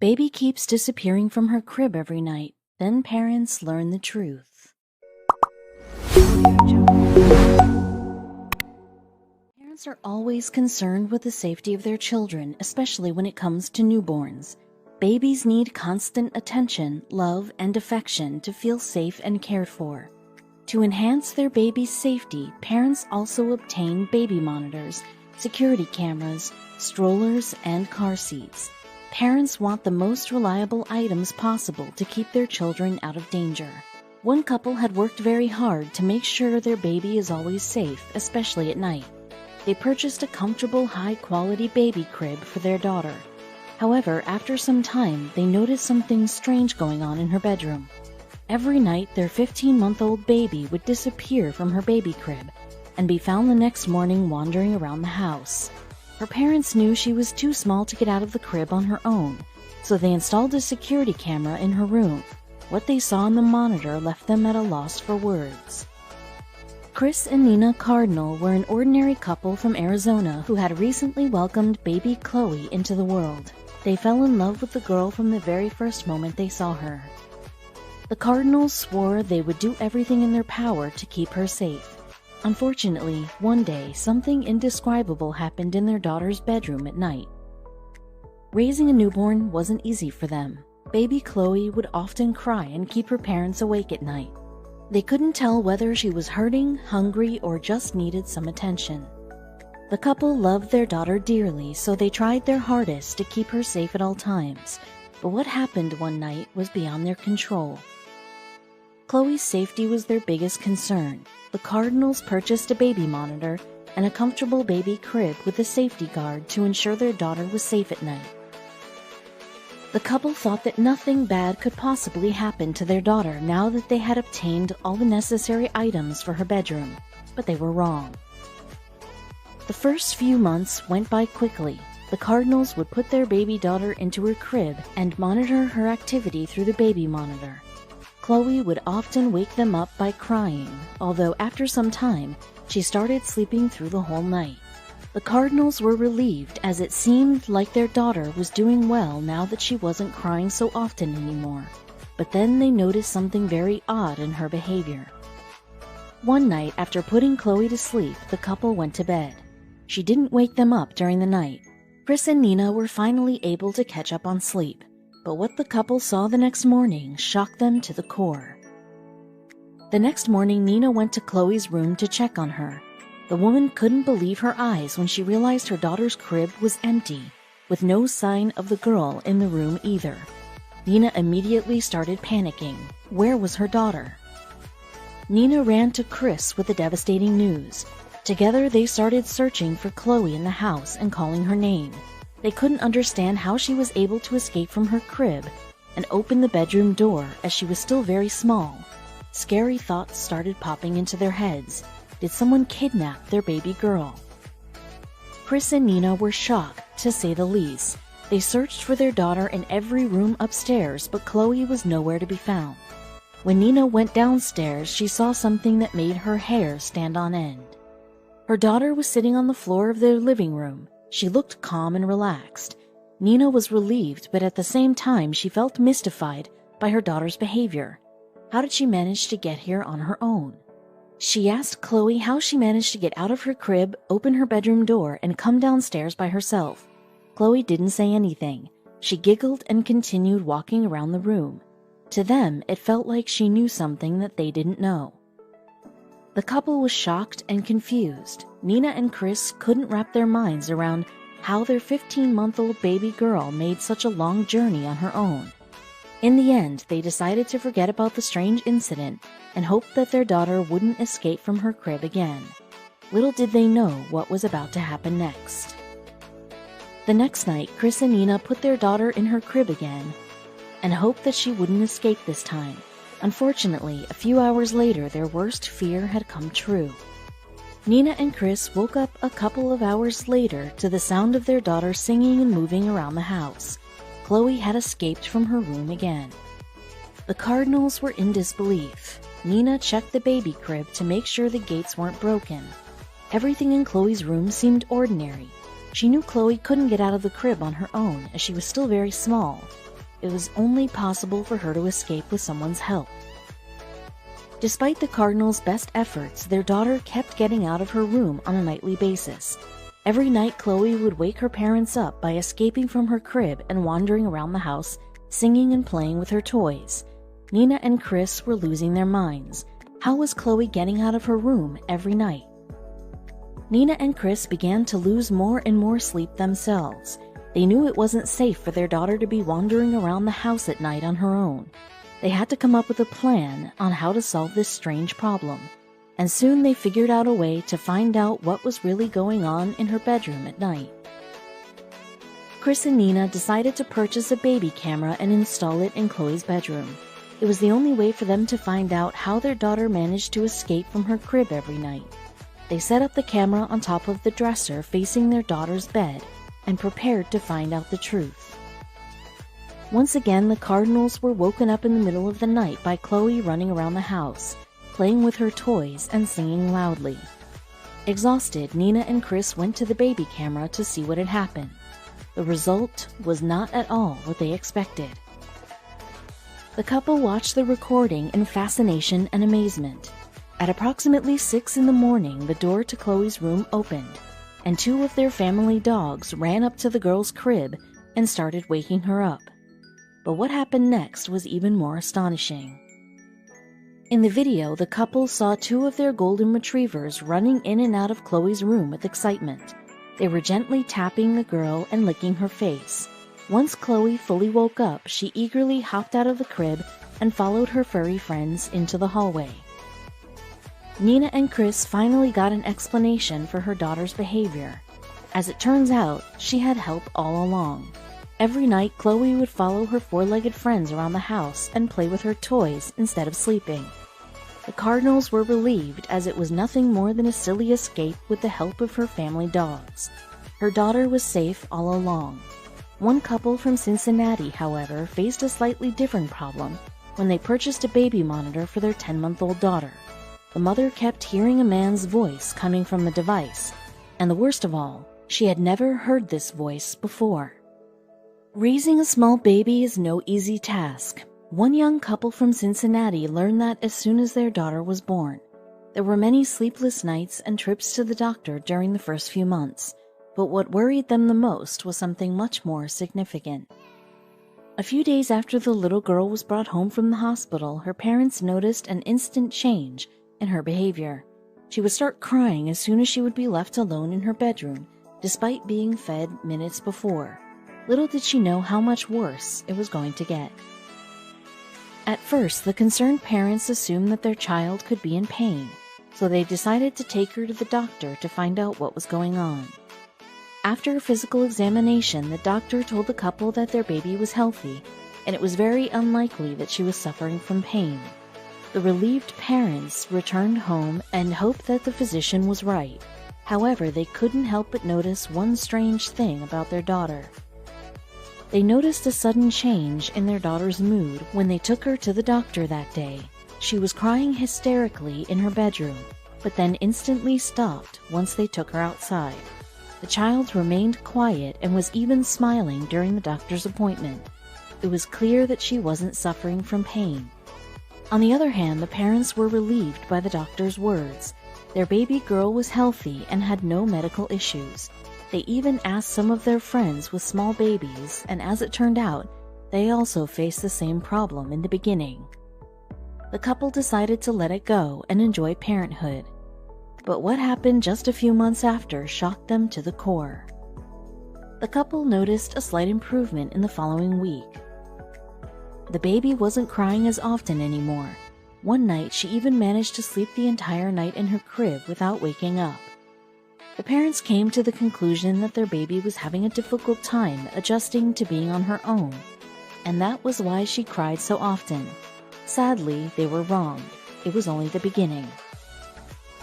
Baby keeps disappearing from her crib every night. Then parents learn the truth. Parents are always concerned with the safety of their children, especially when it comes to newborns. Babies need constant attention, love, and affection to feel safe and cared for. To enhance their baby's safety, parents also obtain baby monitors, security cameras, strollers, and car seats. Parents want the most reliable items possible to keep their children out of danger. One couple had worked very hard to make sure their baby is always safe, especially at night. They purchased a comfortable, high-quality baby crib for their daughter. However, after some time, they noticed something strange going on in her bedroom. Every night, their 15-month-old baby would disappear from her baby crib and be found the next morning wandering around the house. Her parents knew she was too small to get out of the crib on her own, so they installed a security camera in her room. What they saw on the monitor left them at a loss for words. Chris and Nina Cardinal were an ordinary couple from Arizona who had recently welcomed baby Chloe into the world. They fell in love with the girl from the very first moment they saw her. The Cardinals swore they would do everything in their power to keep her safe. Unfortunately, one day, something indescribable happened in their daughter's bedroom at night. Raising a newborn wasn't easy for them. Baby Chloe would often cry and keep her parents awake at night. They couldn't tell whether she was hurting, hungry, or just needed some attention. The couple loved their daughter dearly, so they tried their hardest to keep her safe at all times. But what happened one night was beyond their control. Chloe's safety was their biggest concern. The Cardinals purchased a baby monitor and a comfortable baby crib with a safety guard to ensure their daughter was safe at night. The couple thought that nothing bad could possibly happen to their daughter now that they had obtained all the necessary items for her bedroom, but they were wrong. The first few months went by quickly. The Cardinals would put their baby daughter into her crib and monitor her activity through the baby monitor. Chloe would often wake them up by crying, although after some time, she started sleeping through the whole night. The Cardinals were relieved as it seemed like their daughter was doing well now that she wasn't crying so often anymore. But then they noticed something very odd in her behavior. One night, after putting Chloe to sleep, the couple went to bed. She didn't wake them up during the night. Chris and Nina were finally able to catch up on sleep. But what the couple saw the next morning shocked them to the core. The next morning, Nina went to Chloe's room to check on her. The woman couldn't believe her eyes when she realized her daughter's crib was empty, with no sign of the girl in the room either. Nina immediately started panicking. Where was her daughter? Nina ran to Chris with the devastating news. Together, they started searching for Chloe in the house and calling her name. They couldn't understand how she was able to escape from her crib and open the bedroom door as she was still very small. Scary thoughts started popping into their heads. Did someone kidnap their baby girl? Chris and Nina were shocked, to say the least. They searched for their daughter in every room upstairs, but Chloe was nowhere to be found. When Nina went downstairs, she saw something that made her hair stand on end. Her daughter was sitting on the floor of their living room. She looked calm and relaxed. Nina was relieved, but at the same time she felt mystified by her daughter's behavior. How did she manage to get here on her own? She asked Chloe how she managed to get out of her crib, open her bedroom door, and come downstairs by herself. Chloe didn't say anything. She giggled and continued walking around the room. To them, it felt like she knew something that they didn't know. The couple was shocked and confused. Nina and Chris couldn't wrap their minds around how their 15-month-old baby girl made such a long journey on her own. In the end, they decided to forget about the strange incident and hoped that their daughter wouldn't escape from her crib again. Little did they know what was about to happen next. The next night, Chris and Nina put their daughter in her crib again and hoped that she wouldn't escape this time. Unfortunately, a few hours later, their worst fear had come true. Nina and Chris woke up a couple of hours later to the sound of their daughter singing and moving around the house. Chloe had escaped from her room again. The Cardinals were in disbelief. Nina checked the baby crib to make sure the gates weren't broken. Everything in Chloe's room seemed ordinary. She knew Chloe couldn't get out of the crib on her own as she was still very small. It was only possible for her to escape with someone's help. Despite the Cardinals' best efforts, their daughter kept getting out of her room on a nightly basis. Every night, Chloe would wake her parents up by escaping from her crib and wandering around the house, singing and playing with her toys. Nina and Chris were losing their minds. How was Chloe getting out of her room every night? Nina and Chris began to lose more and more sleep themselves. They knew it wasn't safe for their daughter to be wandering around the house at night on her own. They had to come up with a plan on how to solve this strange problem, and soon they figured out a way to find out what was really going on in her bedroom at night. Chris and Nina decided to purchase a baby camera and install it in Chloe's bedroom. It was the only way for them to find out how their daughter managed to escape from her crib every night. They set up the camera on top of the dresser facing their daughter's bed and prepared to find out the truth. Once again, the Cardinals were woken up in the middle of the night by Chloe running around the house, playing with her toys and singing loudly. Exhausted, Nina and Chris went to the baby camera to see what had happened. The result was not at all what they expected. The couple watched the recording in fascination and amazement. At approximately 6 in the morning, the door to Chloe's room opened, and 2 of their family dogs ran up to the girl's crib and started waking her up. But what happened next was even more astonishing. In the video, the couple saw 2 of their golden retrievers running in and out of Chloe's room with excitement. They were gently tapping the girl and licking her face. Once Chloe fully woke up, she eagerly hopped out of the crib and followed her furry friends into the hallway. Nina and Chris finally got an explanation for her daughter's behavior. As it turns out, she had help all along. Every night, Chloe would follow her 4-legged friends around the house and play with her toys instead of sleeping. The Cardinals were relieved, as it was nothing more than a silly escape with the help of her family dogs. Her daughter was safe all along. One couple from Cincinnati, however, faced a slightly different problem when they purchased a baby monitor for their 10-month-old daughter. The mother kept hearing a man's voice coming from the device, and the worst of all, she had never heard this voice before. Raising a small baby is no easy task. One young couple from Cincinnati learned that as soon as their daughter was born. There were many sleepless nights and trips to the doctor during the first few months, but what worried them the most was something much more significant. A few days after the little girl was brought home from the hospital, her parents noticed an instant change in her behavior. She would start crying as soon as she would be left alone in her bedroom, despite being fed minutes before. Little did she know how much worse it was going to get. At first, the concerned parents assumed that their child could be in pain, so they decided to take her to the doctor to find out what was going on. After a physical examination, the doctor told the couple that their baby was healthy, and it was very unlikely that she was suffering from pain. The relieved parents returned home and hoped that the physician was right. However, they couldn't help but notice one strange thing about their daughter. They noticed a sudden change in their daughter's mood when they took her to the doctor that day. She was crying hysterically in her bedroom, but then instantly stopped once they took her outside. The child remained quiet and was even smiling during the doctor's appointment. It was clear that she wasn't suffering from pain. On the other hand, the parents were relieved by the doctor's words. Their baby girl was healthy and had no medical issues. They even asked some of their friends with small babies, and as it turned out, they also faced the same problem in the beginning. The couple decided to let it go and enjoy parenthood. But what happened just a few months after shocked them to the core. The couple noticed a slight improvement in the following week. The baby wasn't crying as often anymore. One night, she even managed to sleep the entire night in her crib without waking up. The parents came to the conclusion that their baby was having a difficult time adjusting to being on her own, and that was why she cried so often. Sadly, they were wrong. It was only the beginning.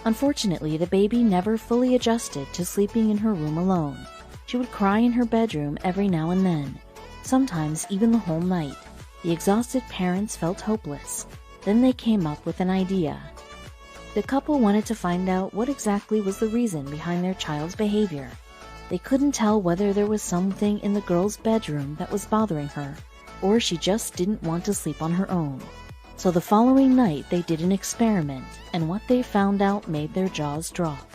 Unfortunately, the baby never fully adjusted to sleeping in her room alone. She would cry in her bedroom every now and then, sometimes even the whole night. The exhausted parents felt hopeless. Then they came up with an idea. The couple wanted to find out what exactly was the reason behind their child's behavior. They couldn't tell whether there was something in the girl's bedroom that was bothering her, or she just didn't want to sleep on her own. So the following night they did an experiment, and what they found out made their jaws drop.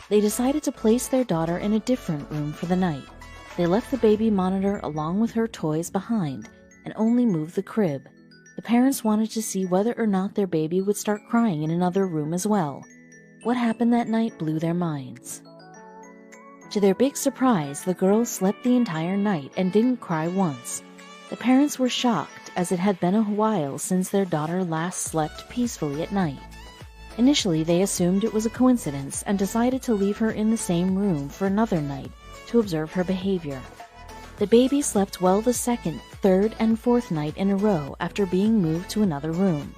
They decided to place their daughter in a different room for the night. They left the baby monitor along with her toys behind and only moved the crib. The parents wanted to see whether or not their baby would start crying in another room as well. What happened that night blew their minds. To their big surprise, the girl slept the entire night and didn't cry once. The parents were shocked, as it had been a while since their daughter last slept peacefully at night. Initially, they assumed it was a coincidence and decided to leave her in the same room for another night to observe her behavior. The baby slept well the second, third, and fourth night in a row after being moved to another room.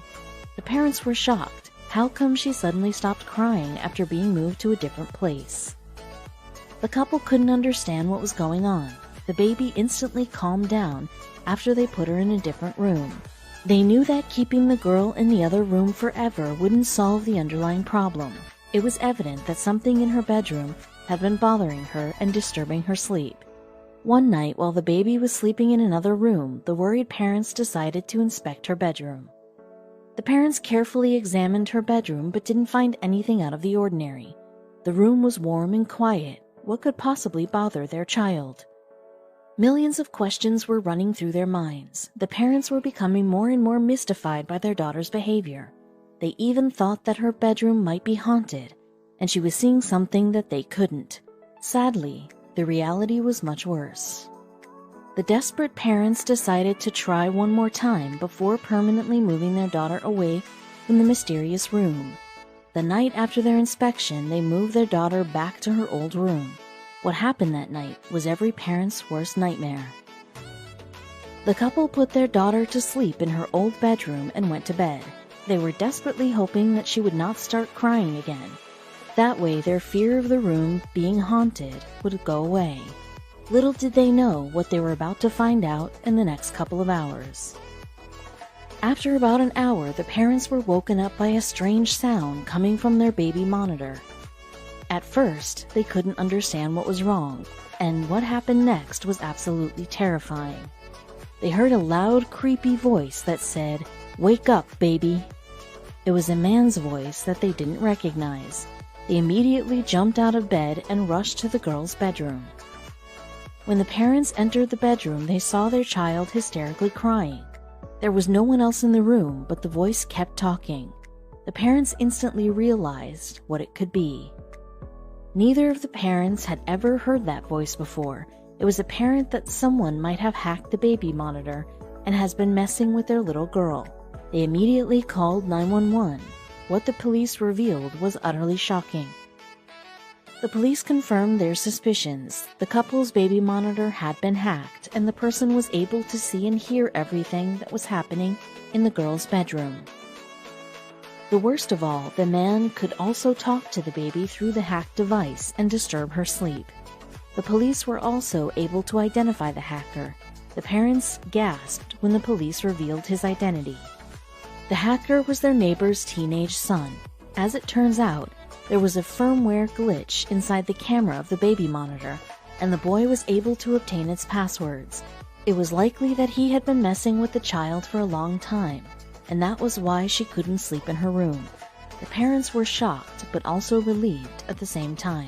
The parents were shocked. How come she suddenly stopped crying after being moved to a different place? The couple couldn't understand what was going on. The baby instantly calmed down after they put her in a different room. They knew that keeping the girl in the other room forever wouldn't solve the underlying problem. It was evident that something in her bedroom had been bothering her and disturbing her sleep. One night, while the baby was sleeping in another room, the worried parents decided to inspect her bedroom. The parents carefully examined her bedroom but didn't find anything out of the ordinary. The room was warm and quiet. What could possibly bother their child? Millions of questions were running through their minds. The parents were becoming more and more mystified by their daughter's behavior. They even thought that her bedroom might be haunted, and she was seeing something that they couldn't. Sadly, the reality was much worse. The desperate parents decided to try one more time before permanently moving their daughter away from the mysterious room. The night after their inspection, they moved their daughter back to her old room. What happened that night was every parent's worst nightmare. The couple put their daughter to sleep in her old bedroom and went to bed. They were desperately hoping that she would not start crying again. That way, their fear of the room being haunted would go away. Little did they know what they were about to find out in the next couple of hours. After about an hour, the parents were woken up by a strange sound coming from their baby monitor. At first, they couldn't understand what was wrong, and what happened next was absolutely terrifying. They heard a loud, creepy voice that said, "Wake up, baby." It was a man's voice that they didn't recognize. They immediately jumped out of bed and rushed to the girl's bedroom. When the parents entered the bedroom, they saw their child hysterically crying. There was no one else in the room, but the voice kept talking. The parents instantly realized what it could be. Neither of the parents had ever heard that voice before. It was apparent that someone might have hacked the baby monitor and has been messing with their little girl. They immediately called 911. What the police revealed was utterly shocking. The police confirmed their suspicions. The couple's baby monitor had been hacked, and the person was able to see and hear everything that was happening in the girl's bedroom. The worst of all, the man could also talk to the baby through the hacked device and disturb her sleep. The police were also able to identify the hacker. The parents gasped when the police revealed his identity. The hacker was their neighbor's teenage son. As it turns out, there was a firmware glitch inside the camera of the baby monitor, and the boy was able to obtain its passwords. It was likely that he had been messing with the child for a long time, and that was why she couldn't sleep in her room. The parents were shocked, but also relieved at the same time.